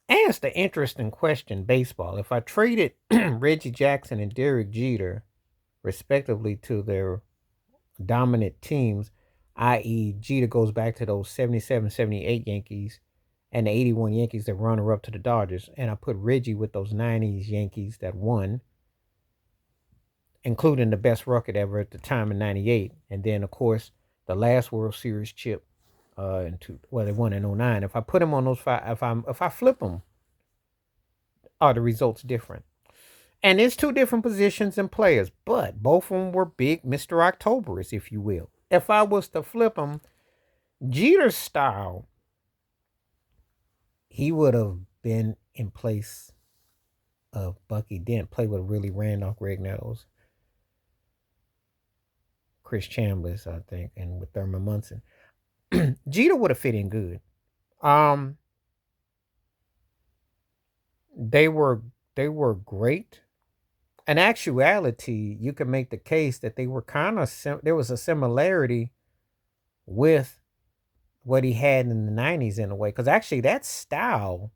Asked the interesting question, baseball. If I traded Reggie Jackson and Derek Jeter, respectively, to their dominant teams, i.e., Jeter goes back to those 77, 78 Yankees and the 81 Yankees that runner up to the Dodgers, and I put Reggie with those 90s Yankees that won, including the best record ever at the time in '98, and then of course the last World Series chip they won in '09. If I put him on those five, if I flip them, are the results different? And it's two different positions and players, but both of them were big Mr. Octobers, if you will. If I was to flip them, Jeter's style, he would have been in place of Bucky Dent, played with Willie Randolph, Greg Nettles, Chris Chambliss, I think, and with Thurman Munson. Jeter would have fit in good. Um, they were they were great. In actuality, you could make the case that they were kind of there was a similarity with what he had in the '90s in a way, because actually that style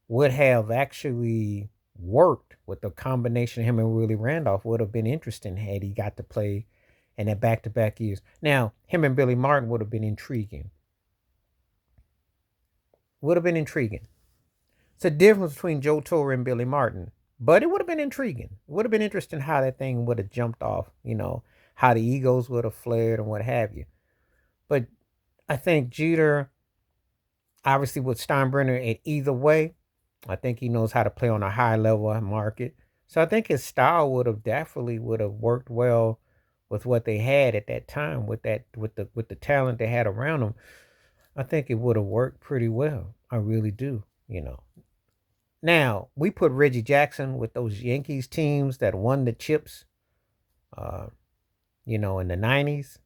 would have actually worked with the combination of him and Willie Randolph. Would have been interesting had he got to play in that back-to-back years. Now, him and Billy Martin would have been intriguing. Would have been intriguing. It's a difference between Joe Torre and Billy Martin, but it would have been intriguing. It would have been interesting how that thing would have jumped off, how the egos would have flared and what have you. But I think Jeter, obviously with Steinbrenner, at either way, I think he knows how to play on a high level market. So I think his style would have worked well with what they had at that time, with the talent they had around them. I think it would have worked pretty well. I really do. Now, we put Reggie Jackson with those Yankees teams that won the chips, uh, in the '90s.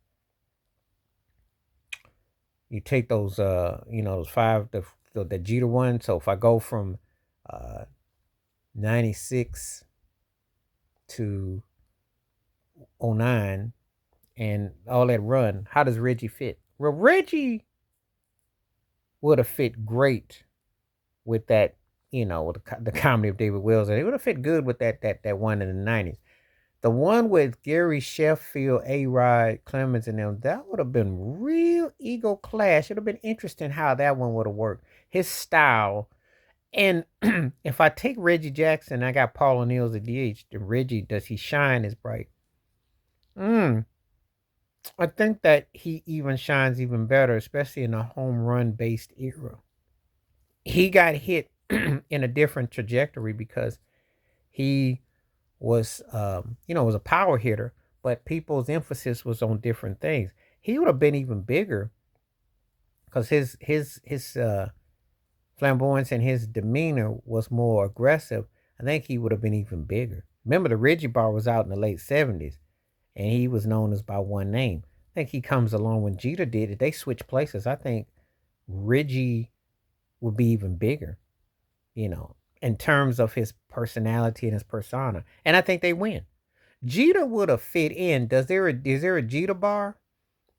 You take those five, the Jeter one. So if I go from uh, '96 to '09 and all that run, how does Reggie fit? Well, Reggie would have fit great with that, with the comedy of David Wells, and it would have fit good with that one in the '90s. The one with Gary Sheffield, A. Rod, Clemens, and them, that would have been real ego clash. It would have been interesting how that one would have worked. His style. And if I take Reggie Jackson, I got Paul O'Neill as a DH. And Reggie, does he shine as bright? Mm, I think that he even shines even better, especially in a home run based era. He got hit in a different trajectory because he was a power hitter, but people's emphasis was on different things. He would have been even bigger because his flamboyance and his demeanor was more aggressive. I think he would have been even bigger. Remember, the Reggie Bar was out in the late '70s, and he was known as by one name. I think he comes along when Jeter did it. They switched places. I think Reggie would be even bigger, in terms of his personality and his persona. And I think they win. Jeter would have fit in. Is there a Jeter bar?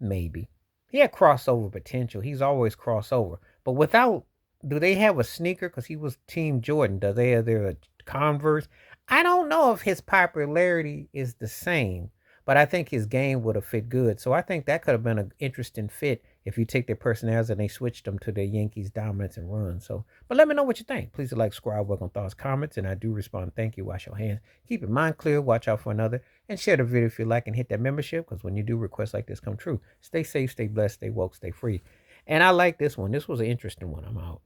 Maybe. He had crossover potential. He's always crossover. But without, do they have a sneaker? Because he was Team Jordan. Do they have their Converse? I don't know if his popularity is the same, but I think his game would have fit good. So I think that could have been an interesting fit if you take their personalities and they switched them to the Yankees' dominance and run. So, but let me know what you think. Please like, subscribe, welcome thoughts, comments, and I do respond. Thank you. Wash your hands. Keep your mind clear. Watch out for another. And share the video if you like and hit that membership because when you do, requests like this come true. Stay safe, stay blessed, stay woke, stay free. And I like this one. This was an interesting one. I'm out.